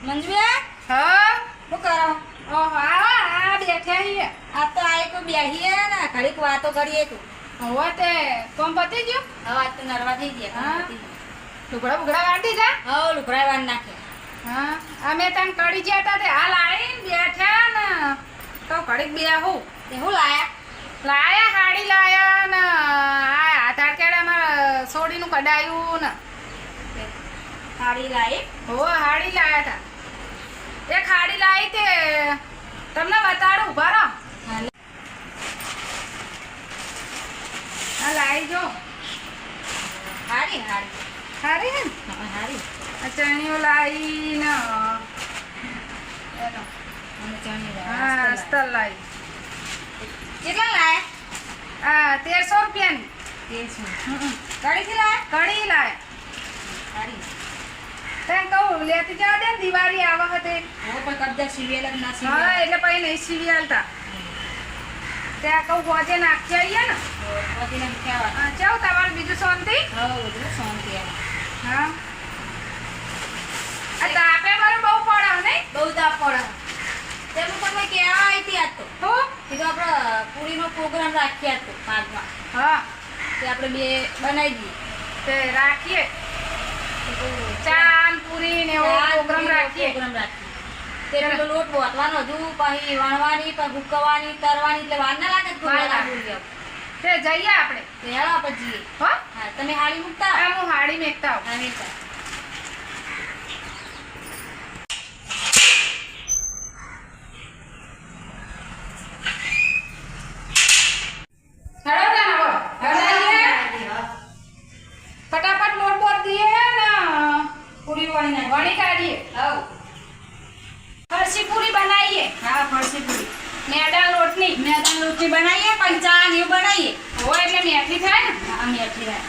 મંજુએ હા શું કરો? ઓહો આ બેઠા છીએ. આ તો આ એક બેહીએ ને ઘડીક વાતો કરીએ તું. હવે તે કોમ પતી ગયું? હવે આજ તો નરવા થઈ ગયા. હા. લુગડા બુગડા વાળી જા. હવે લુકડા વાર નાખે. હા અમે તને કડી ગયા હતા તે હાલ આવીને બેઠા ને તો ઘડીક બેહું. તે શું લાયા? લાયા હાડી લાયા ને આ આધાર કાર્ડ અમારા સોડીનું કઢાયું ને સાડી લાવી? હો હાડી લાયા હતા. એક હાડી લાવી તે તમને બતાડું ઉભા રહો. હા, આ લાવી જો હારી હારી. હારી હે ને? હા, હારી. આ ચણીઓ લાવી ને એનો મને ચણી લાવી. હા અસ્તર અસ્તર લાવી. લાવી. કેટલા લાયા? આ 1300 રૂપિયાની 1300. ગાડીથી લાયા? કડી લાયા. હારી. તને કહું લેતી જવા દે ને દિવાળી આવે હતી. હવે પણ કબજા સિવેલ જ ના હા સિવેલ. એટલે પછી નહીં સીવી આલતા ત્યાં કહું હોજે નાખી આવીએ ને. વધીને કહેવાય. હા ચાલો તમારું બીજું શાંતિ. હવે બધું શાંતિ આવે. હા આ તાપે મારે બહુ પડે નહીં. બહુ તાપ પડે. તેનું તમને કહેવા આવી હતી આજ તો. હું કીધું આપણે પૂરીનો પ્રોગ્રામ રાખીએ આજ તો 5માં. હા તે આપણે બે બનાવી દઈએ. તે રાખીએ ચાન પૂરી ને એવો પ્રોગ્રામ રાખીએ. પ્રોગ્રામ રાખીએ. તે પેલો લોટ બોતવાનો હજુ પછી વણવાની પછી હુકવવાની તરવાની એટલે વાર ના લાગે. વાર લાગે. તે જઈએ આપણે. તો હેડો આપણે જઈએ. હો હા તમે હાડી મૂકતા આ હું હાડી મેકતા આવું. હા મેકતા. હેડો તાન હવે. બનાવીએ. ફટાફટ લોટ બોત દઈએ ને પૂરી વણી નાખીએ. વણી કાઢીએ. હવ. ફરસી પૂરી બનાવીએ. હા ફરસી પૂરી. મેડા લોટની. મેદાન રોટલી બનાવીએ પછી ચા ને એવું બનાવીએ. હોય એટલે મેઠી થાય ને. હા મેથી રાય.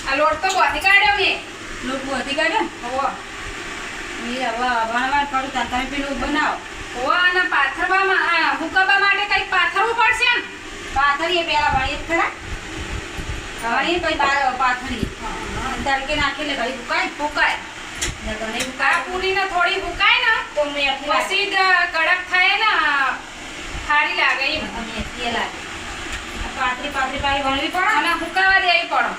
આ લોટ તો બોધી કાઢ્યો મેં. લોટ વધી કાઢ્યો ને? હોવો એ હવે વણવા કરું ત્યાં તમે પેલું બનાવો. હોવો અને પાથરવામાં આ હુકવવા માટે કંઈક પાથરવું પડશે ને. પાથરીએ પેલા વણીએ જ ખરા. વણીએ પછી બાર પાથરીએ. તડકે નાખીએ એટલે ઘડી સુકાય. હુકાય. ને ઘણી આ સુકાય પૂરીને થોડી હુકાય ને તો મેથી લાગે. પછી જ કડક થાય ને સારી લાગે એમ. મેથી લાગે. પાતળી પાતળી પાછી વણવી પડે અને હુકાવા દેવી પડે.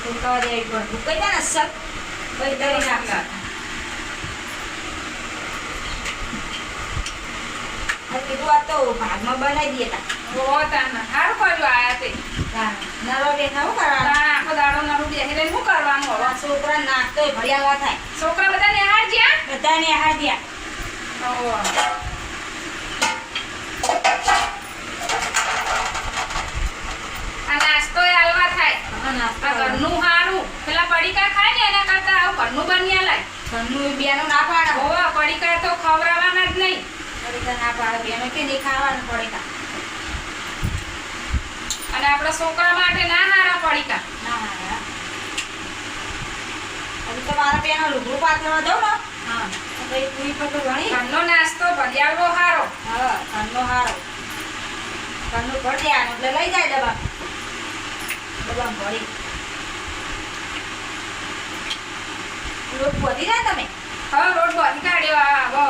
સુકાવા દેવી પડે. સુકાઈ જાય ને સક પછી દળી નાખવા. કીધું આ તો ભાગમાં બનાવી દઈએ તા. હોવો તાન સારું કર્યું આયા તે. નરવા બેઠા શું કરવાનું? તાણ આખો દાડો નરું બેસી રહીને શું કરવાનું હવે? આ છોકરા નાખતો ભર્યા થાય. છોકરા બધા નિહાળ જ્યાં. બધાને હાર દ્યા. હોવો. આ નાસ્તો એ હાલવા થાય. આ ઘરનું હારું. પેલા પડીકા ખાય ને એના કરતા આવું ઘરનું બન્યા લાય. ઘરનું બેનો ના પાડે. હોવો પડીકા તો ખવડાવવાના જ નહીં. પડીકા ના પાડે. બેનો કે નહીં ખાવાનું પડીકા. અને આપણા છોકરા માટે ના હારા પડીકા. ના હા. હજી તો મારા બેનો લુગડું પાથરવા દઉં ને. હા તો પછી પૂરી પર તો ઘણી. ઘરનો નાસ્તો ભલિયાળવો હારો. હા ઘરનો હારો. ઘરનું ભરી દેવાનું એટલે લઈ જાય ડબ્બા. ડબ્બામાં ભરી. લોટ વધી જાય તમે. હવે રોટ બોધી કાઢ્યો આ હવે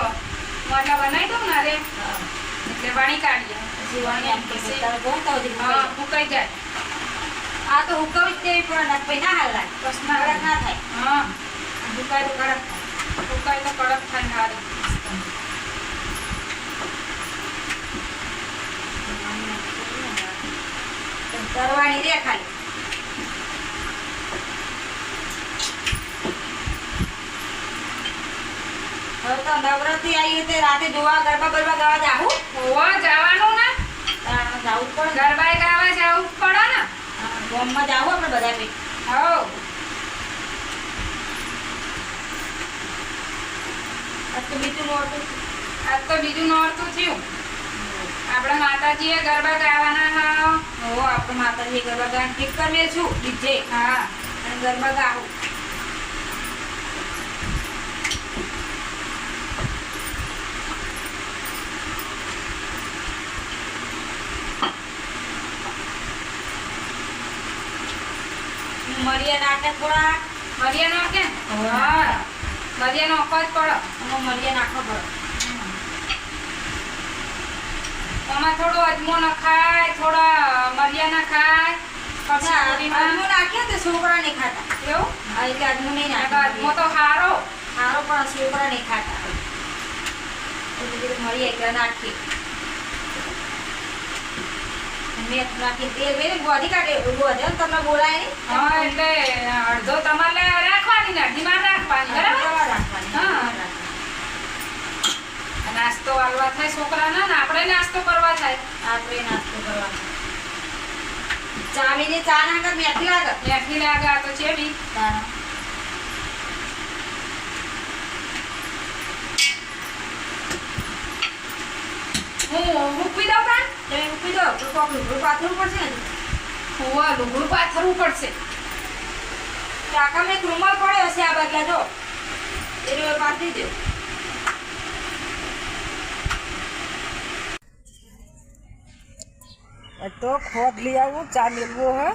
મોટા બનાવી દઉં ને અરે હા. એટલે વણી કાઢીએ. પછી વાણી આમ કે તારે ગોળતા સુધી હા મૂકી દે. ફૂંકાઈ જાય. આ તો હુકવી જ દેવી પડે ને પછી ના હાલ લાગે. બસ કડક ના ના થાય. હા હુકાય તો કડક થાય. ફૂંકાય તો કડક થાય હારી. તરવાની રે ખાલી. હવે તો નવરાત્રી આવી તે રાતે જોવા ગરબા બરબા ગાવા જાવું. હોવા જવાનું ને જાવું જ પડે ને. ગરબાએ ગાવા જવું જ પડે ને. હા, ગામમાં જાવું આપણે બધા ભેગા. હવ આજ તો બીજું નહોતું. આજ તો બીજું નોરતું થયું. આપણા માતાજીએ ગરબા ગાવાના હા. હો આપણે માતાજી ગરબા ગાવાનું ઠીક કરીએ છું ડીજે. હા અને ગરબા ગાવું. મરિયા નાખે થોડા. મરિયા નાખે હવે. હા મરિયા નાખવા જ પડે આમાં મરિયા નાખવા પડે. એમાં થોડો અજમો નખાય થોડા મરિયા નખાય પછી ના, પૂરીમાં અજમો નાખ્યો તો છોકરા નહીં ખાતા. એવું હા, એટલે અજમો નહીં અજમો નાખ્યો. તો હારો સારો પણ છોકરા નહીં ખાતા. એટલે કીધું મરિયા એકલા નાખીએ. મેં નાખી તેલ વેરી બોધી કાઢે બોધે તમને બોલાય નહીં. હા એટલે અડધો તમારે રાખવાની ને અડધી માર રાખવાની બરાબર દવા રાખવાની. હા. નાસ્તો આલવા થાય છોકરાના ને આપણે નાસ્તો કરવા થાય આપણે નાસ્તો કરવાનો. ચાવીને ચા ના કર મેઠી લાગે. મેથી લાગે આ તો છે બી તારા. હું મૂકી દઉં કાન તમે મૂકી દો તો કોક લુગડું પાથરવું પડશે ને. હોવા લુગડું પાથરવું પડશે ચાકામાં એક રૂમાલ પડ્યો હશે આ બદલા જો. એ પાથરી દો. તો ખોટ લઈ આવું ચા મેળવો હે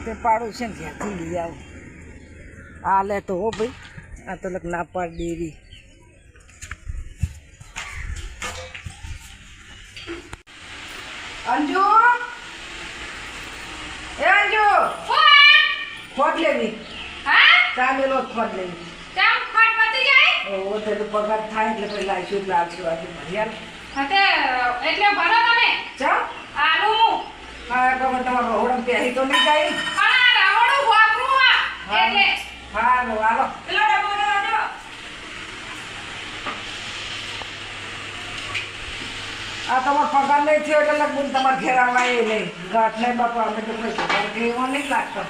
તે પાડું છે ને ત્યાંથી લઈ આવું આ લે તો હો ભાઈ આ તો લગ ના પાડ ડેરી અંજુ એ અંજુ ખોટ લેવી હા ચા મેળવો ખોટ લેવી કેમ ખોટ પતી જાય ઓ તે તો પગાર થાય એટલે પછી લાવીશું એટલે આવશું આજે ભર્યા હતે એટલે ભરો તમે ચા આલુ હું હા ગમે તમારો હોડમ પહેરી તો નહીં જાય પણ આ રવડું વાપરું આ એટલે હા નો હાલો પેલો ડબ્બો લેવાનો આ તમારો પગાર નહીં થયો એટલે લગભગ તમારે ઘેર આવવા એ નહીં ગાંઠ નહીં બાપા અમે તો કોઈ પગાર કે એવો નહીં લાગતો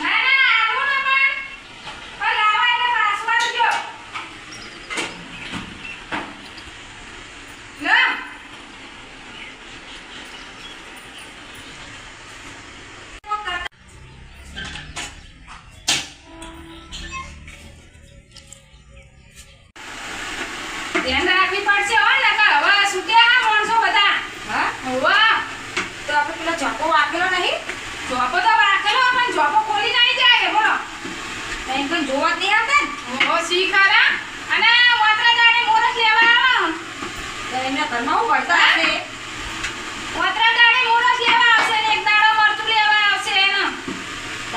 ના ના આલુ ના પણ લાવા એટલે પાસમાં જો ના ધ્યાન રાખવી પડશે હો નકર હવે સુટ્યા માણસો બધા હા હોવા તો આપણે પેલા ચોકો વાકેલો નહીં. જોપો તો રાખેલો પણ જોપો ખોલી નહીં જાય બોલો તો એમ કંઈ જોવા જ નહીં આવતા ને. ઓ સી ખરા અને વાતરા દાડે મોરસ લેવા આવો તો એમના ઘરમાં હું ભરતા હશે. વાતરા દાડે મોરસ લેવા આવશે ને એક દાડો મરચું લેવા આવશે ને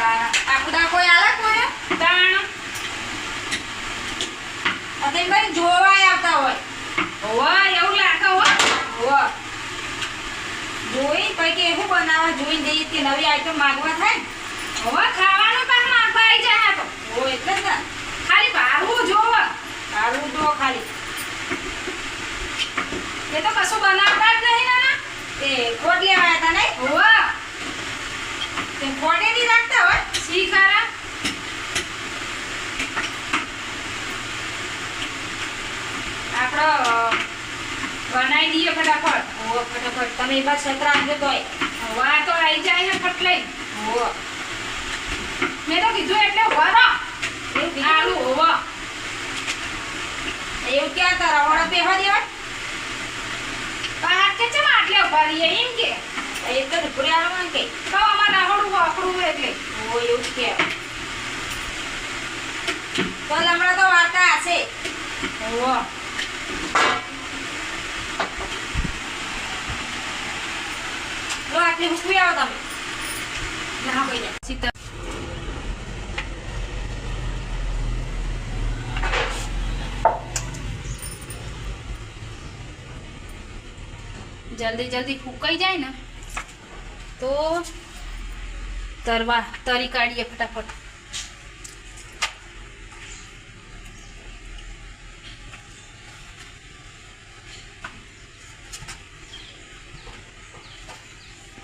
આખું દા કોઈ આલે કોઈ તાણ અત્યારે ભાઈ જોવાય આવતા હોય. હોવા એવું લાગે હો હોવ. જોઈ પછી કે એવું બનાવવા જોઈને જઈએ તે નવી આઈટમ માંગવા થાય ને. હોવા ખાવાનું પણ માંગવા આવી જાય તો હો એટલે જ ને. ખાલી ભાડું જોવ સારું જો ખાલી એ તો કશું બનાવતા જ નહીં નાના તે ખોટ લેવા આવ્યા હતા નહીં. હોવા તે ખોટે નહીં રાખતા હોય. સી ખરા આપણો બનાવી દઈએ ફટાફટ હો ફટાફટ તમે એ બાદ છત્રા આપજો તોય. હવા તો આવી જાય ને ફટલે હો મેં તો કીધું એટલે ઉભા એવું કીધું? આલુ હોવા એવું ક્યાં તારા વડા પહેવા દેવાય. બહાર કે ચમ આટલે ઉભા રહીએ એમ કે એક જ ઉપરે આવવાનું કે તો અમારે રાહોડું વાપરું એટલે હો એવું જ કહેવાય. તો હમણાં તો વાર્તા હશે. હોવા લો આટલી મૂકવી આવો તમે. ના કહી જાય. સીતા જલ્દી જલ્દી ફૂંકાઈ જાય ને તો તરી કાઢીએ ફટાફટ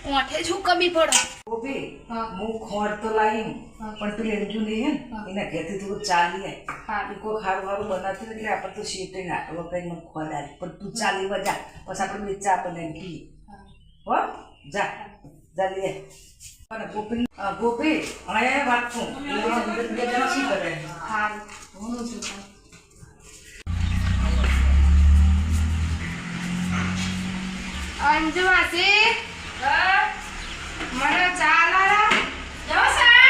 ઓઠે ઝુકવી પડે ગોપી હા. હું ખોટ તો લાવી હા. પણ પેલી અંજુ નહીં હે હા. ને એના ઘેરથી થોડું ચાલી આય હા. એ કોઈ ખારું વારું બનાવતી હોય એટલે આપણે તો શેતે નાખવો કઈ મને ખોટ આવી પણ તું ચાલી વા જા પછી આપણે બે ચા બનાવી પીએ હો જા જા લે અને ગોપી ગોપી હવે વાત છું બે જણા શું કરે હા હું છું અંજુ માસી મને ચા લાલા જવો સા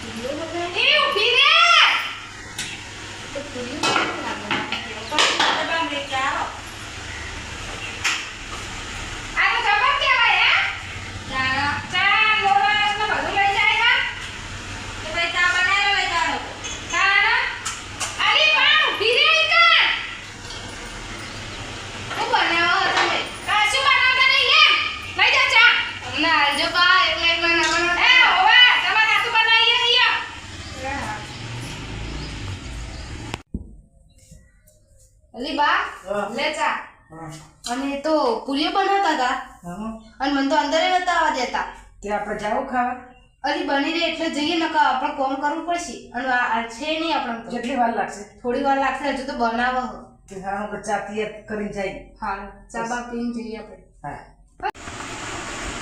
એ ઊભી રે તો પૂરી બનાવી લાગે ચાલો આ તો જબર કહેવાય હે ચા લોટ ને બધું લઈ જાય હા તો ભાઈ ચા બનાવી લઈ જાઓ તારા અરે પણ ઊભી રે કા હું બનાવો તમે કાશું બનાવતા નહીં લે લઈ જા ચા અમને આલજો બા એટલે એક ના બનાવો એ હોવા તમારે હાથું બનાવીએ અહીંયા અલી બા હા. લે ચા હા અને એ તો પુરીઓ બનાવતા હતા હા અને મને તો અંદર નતા આવવા દેતા તે આપણે જાવ ખાવા અલી બની રહે એટલે જઈએ નકા આપણે કોમ કરવું પડશે અને આ છે નહીં આપણે તો કેટલી વાર લાગશે થોડી વાર લાગશે હજુ તો બનાવો તે હા હું ચા તૈયાર કરીને જાય હા ચા બા પીને જઈએ આપણે હા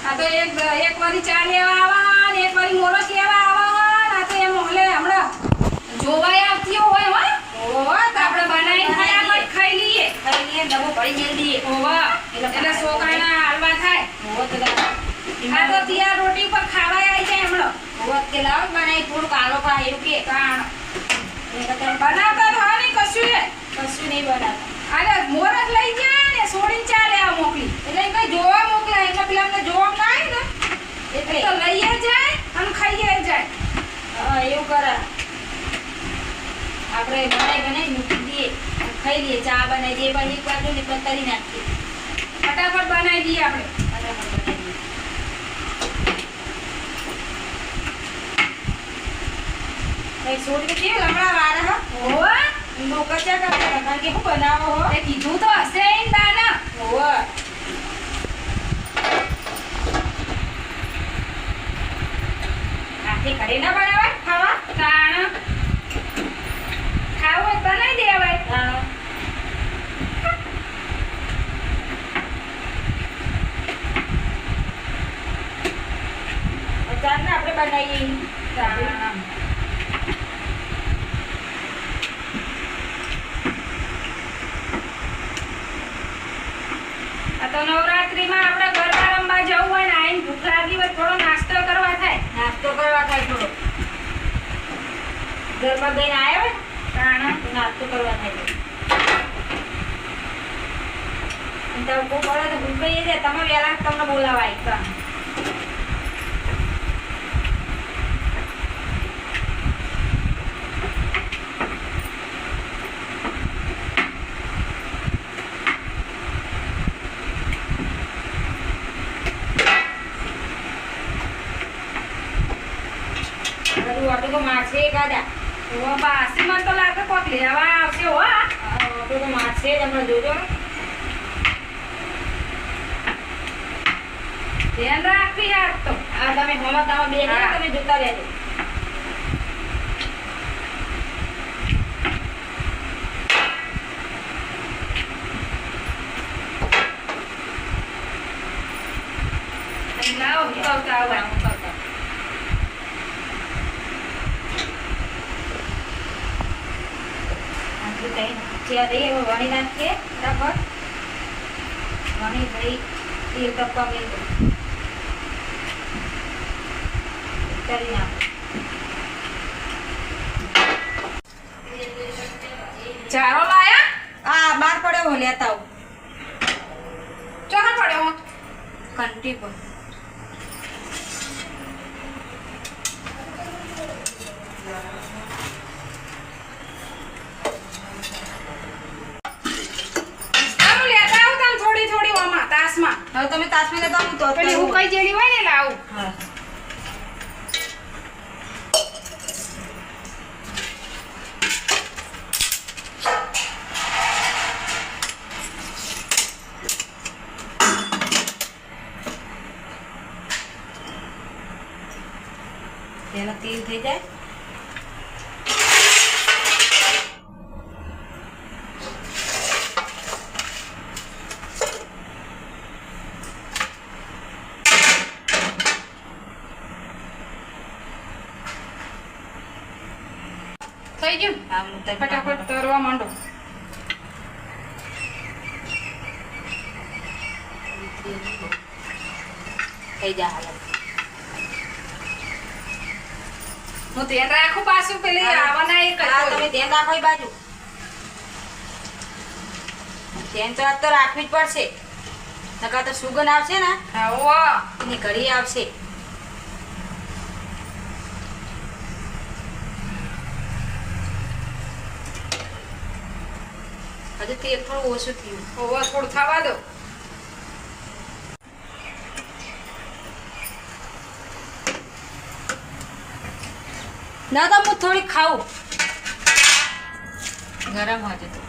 આ તો એક વારી ચા લેવા આવા ને એક વારી મોરસ લેવા આવા આ તો એમ ઓલે હમણાં જોવાય આવતી હોય હો ઓહો તો આપણે બનાવીને ફટાફટ ખાઈ લઈએ ખાઈ લઈએ ડબ્બો ભરી મેળ દઈએ હોવા એટલે છોકરાના હાલવા થાય ઓહો તો આ તો ત્યાં રોટી પર ખાવાય આવી જાય હમણાં ઓહો કે લાવ બનાવી થોડું કાલો પા એવું કે કારણ એ તો બનાવતા તો હા નહીં કશું એ કશું નહીં બનાવતા અરે મોરસ લઈ જાય ને છોડીને ચા લેવા મોકલી એટલે એમ કઈ જોવા મોકલાય એટલે પેલા અમને જોવા ના આવે ને એ એટલે તો લઈએ જાય અને ખાઈએ જાય હા એવું કરે આપણે બનાવી મૂકી દઈએ અને ખાઈ લઈએ ચા બનાવી દઈએ પછી એક બાજુ ને પણ તરી નાખીએ ફટાફટ બનાવી દઈએ આપણે ફટાફટ બનાવી દઈએ કઈ છોડી કેવું લમણા વાળા હા હોવા લોકો ચા કરતા કારણ કે શું બનાવો હો એ કીધું તો હશે ઈ દાના ઓહો આથી ઘરે ના બનાવાય ખાવા તાણ ખાવું હોય તો બનાવી દેવાય હા ચાલ ને આપણે બનાવીએ તાણ આ તો નવરાત્રીમાં આપણે ગરબા રમવા જવું હોય ને આઈને ભૂખ લાગી હોય થોડો નાસ્તો કરવા થાય નાસ્તો કરવા થાય થોડો ઘરમાં ગઈને આવ્યા હોય તાણ તો નાસ્તો કરવા થાય અને તમે બહુ પડે તો ભૂખ ગઈ જાય તમે વહેલા તમને બોલાવાય તાણ બધું ઓટો તો મારશે ગાડા ઓ બાસીમાં તો લાગે કોક લેવા આવશે હો આ. ઓટો તો મારશે જ હમણાં જોજો ને ધ્યાન રાખવી યાર તો આ તમે હોમાં તમે બે હા. તમે જોતા રહેજો લાવો ઉતાવતા આવો ત્યાં દઈએ વણી નાખીએ બરાબર વણી ભાઈ તેલ ટપકા મેળ દો કરી નાખો ચારો લાયા આ બાર પડ્યો હો લેતા આવું ચોહા પડ્યો હો કંટી પર આમ લેતા આવો તમ થોડી થોડી ઓમાં તાસમાં હવે તમે તાસમી લેતા આવું તો પેલી હુકાઈ જેડી હોય ને લાવું હા તેના તેલ થઈ જાય થઈ ગયું આમ ફટાફટ તરવા માંડો થઈ જાય હાલ હું ધ્યાન રાખું પાછું પેલી આવવાના એ હા, કરતો તમે ધ્યાન રાખો એ બાજુ. ધ્યાન તો આજ તો રાખવી જ પડશે. નકર તો સુગંધ આવશે ને આવો એની ઘડી આવશે. હજુ તેલ થોડું ઓછું થયું. ઓવો થોડું થવા દો. ના તો હું થોડી ખાઉં. ગરમ હજુ તો.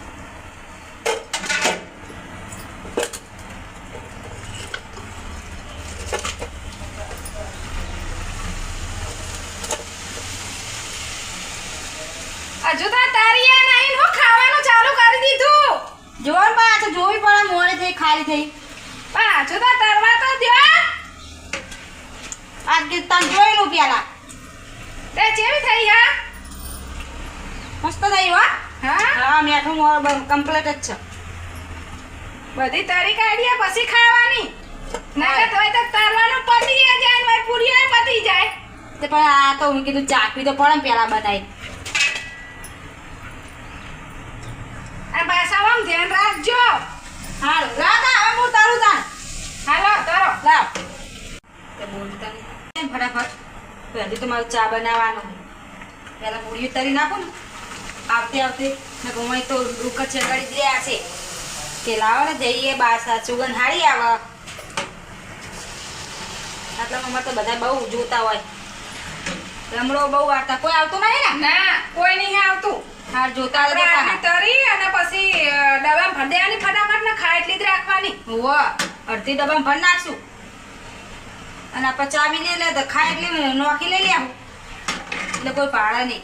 હજુ તો તારી નહીં હું ખાવાનું ચાલુ કરી દીધું. જોર બા તો જોવી પડે મોડે થઈ ખાલી થઈ. પણ હજુ તો તરવા તો દો. આજ કે તને જોઈ લો પેલા. તે જેવી થઈ હા મસ્ત થઈ હો. હા હા મીઠું કમ્પ્લીટ જ છે. બધી તરી કાઢીએ પછી ખાવાની. નકર તોય તો તરવાનું પતી જાય ને ભાઈ પૂરીઓ પતી જાય. તે પણ આ તો હું કીધું ચાખવી તો પડે ને પેલા બનાવી. આ પાછામાં ધ્યાન રાખજો. હાલો રાધા હવે હું તારું તાન. હાલો તરો. લાવ. તે બોલતા નહીં ફટાફટ. તો હજી તો મારું ચા બનાવવાનું. પેલા પૂરી તરી નાખો ને. આવતે આવતે ને ઘઉં તો ડુક જ ચગાડી દે છે. કે લાવો ને જઈએ બાસા સુગંધ હારી આવે. આટલામાં અમારે તો બધા બહુ જોતા હોય. રમડો બહુ વાર્તા કોઈ આવતું નહીં ને. ના કોઈ નહીં આવતું. હાર જોતા આપણે જોતા આટલી તરી અને પછી ડબ્બામાં ભરી દેવાની ફટાફટ ને ખાય એટલી જ રાખવાની. હોવ અડધી ડબ્બામાં ભરી નાખશું. અને આપણે ચા બી લઈ લે તો ખાય એટલે નોખી લઈ લેવું. એટલે કોઈ પાડે નહીં.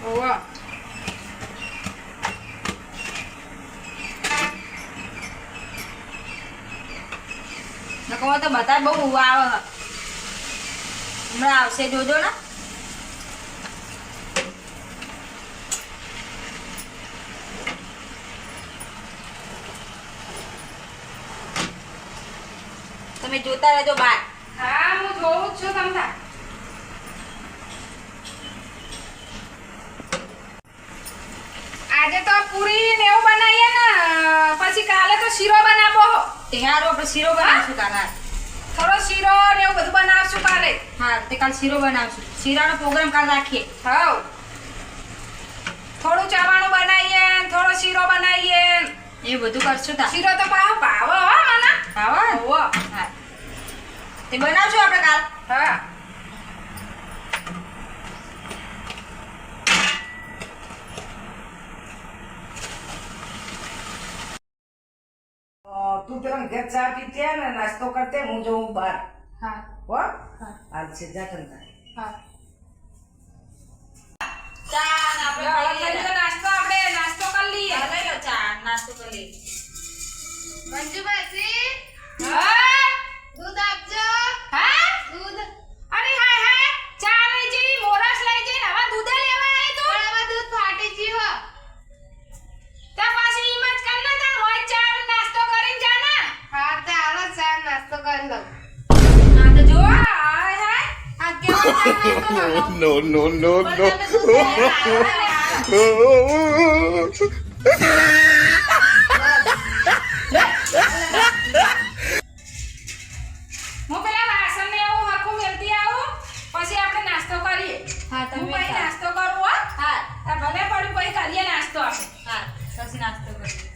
ઓવો નકર તો બધા બહુ આવે. હમણાં આવશે જોજો ને. તમે જોતા રહેજો બાર. હા હું જોઉં જ છું તમતા. આજે તો પૂરી ને એવું બનાવીએ ને પછી કાલે તો શીરો બનાવો. તે હારો આપણે શીરો બનાવશું કાલે. થોડો શીરો ને એવું બધું બનાવશું કાલે. હા તે કાલે શીરો બનાવશું. શીરાનો પ્રોગ્રામ કાલે રાખીએ. હવ થોડું ચવાણું બનાવીએ ને થોડો શીરો બનાવીએ. એ બધું કરશું તા. શીરો તો પાવ ભાવ હો મને. આવો ઓવો હા તે બનાવશું આપણે કાલ. હા તું પેલા ઘેર ચા પીતે ને નાસ્તો કરતે હું જઉં બહાર. હા હો હા હાલ છે જા ધંધા. હા ચા ને આપણે ખાઈ લઈએ. નાસ્તો આપણે નાસ્તો કરી લઈએ. હા, લઈ લો ચા નાસ્તો કરી લઈએ. મંજુ માસી હા દૂધ આપજો. હા દૂધ અરે હાય હાય ચા લઈ જઈ મોરસ લઈ જઈ હવે દૂધ લેવા આવી તું. પણ હવે દૂધ ફાટી ગયું હો. તો પછી ઈમ જ કર ને તાર રોજ ચા ને નાસ્તો કરીને જા ને. હા તે હાલો ચા નાસ્તો કરી લઉં. હા તો જો હાય હાય આ કેવો ચા નાસ્તો બનાવો? No, no, no, પણ no. તમે દૂધ લઈને હું પેલા વાસણ ને એવું હરખું મેલતી આવું પછી આપણે નાસ્તો કરીએ. હા હું તમે પછી નાસ્તો કરું હો. હા આ ભલે પડ્યું પછી કરીએ નાસ્તો આપણે. હા પછી નાસ્તો કરીએ.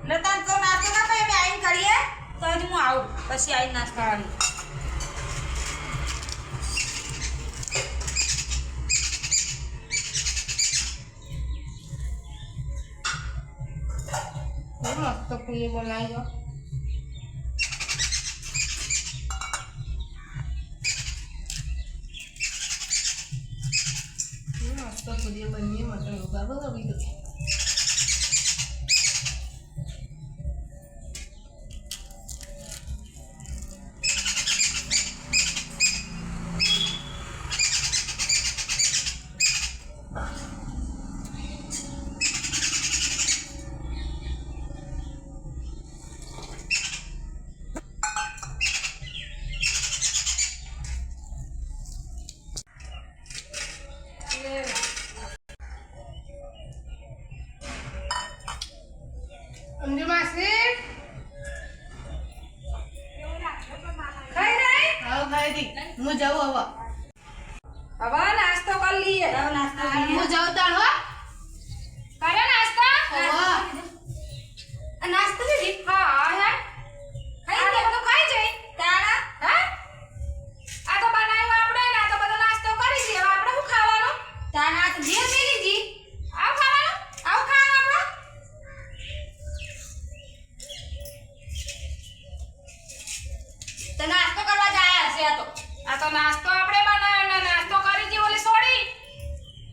લતા તો નાસ્તો ના થાય અમે આવીને કરીએ તો હજી હું આવું પછી આવીને નાસ્તો કરીએ. મસ્ત પૂરી બનાવી દો. મસ્ત પૂરી બની મટન ઉગાડો તો બીજું. નથી હું જાઉં હવે હવે નાસ્તો કરી લઈએ ચાલો નાસ્તો કરીએ. હું જાઉં તાણ હો કરે નાસ્તો હવે આ નાસ્તો કરી હા હે ખાઈ લે બધું ખાઈ જઈ તારા હા આ તો બનાવ્યું આપણે ને આ તો બધો નાસ્તો કરી દઈએ હવે આપણે શું ખાવાનું તારા આ તો ઘેર મેલી જી આવ ખાવાનું આવું ખાવાનું આપણે તો નાસ્તો કરવા જાય હશે આ તો નાસ્તો આપણે બનાવ્યો ને નાસ્તો કરી દી ઓલી સોડી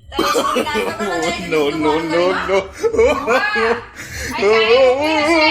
તને થોડી નાસ્તો કરવા જાય No, no, no, no. હા. આ ખાઈ ઊભી હશે.